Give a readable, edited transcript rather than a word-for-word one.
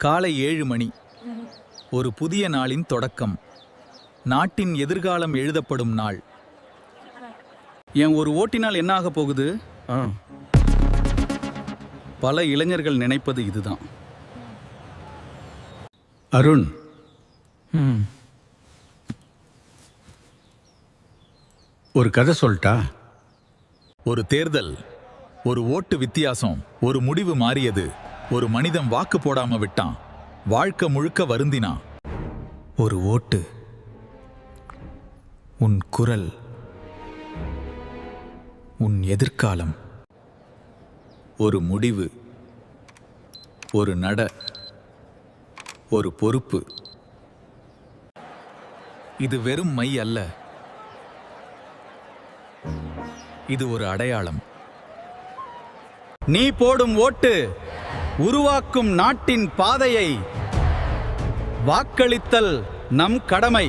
காலை 7 மணி. ஒரு புதிய நாளின் தொடக்கம். நாட்டின் எதிர்காலம் எழுதப்படும் நாள். என் ஒரு ஓட்டினால் என்ன ஆக போகுது? பல இளைஞர்கள் நினைப்பது இதுதான். அருண், ஒரு கதை சொல்லிட்டா? ஒரு தேர்தல், ஒரு ஓட்டு வித்தியாசம், ஒரு முடிவு மாறியது. ஒரு மனிதன் வாக்கு போடாம விட்டான். வாழ்க்கை முழுக்க வருந்தினான். ஒரு ஓட்டு, உன் குரல், உன் எதிர்காலம். ஒரு முடிவு, ஒரு நட, ஒரு பொறுப்பு. இது வெறும் மை அல்ல, இது ஒரு அடையாளம். நீ போடும் ஓட்டு உருவாக்கும் நாட்டின் பாதையை. வாக்களித்தல் நம் கடமை.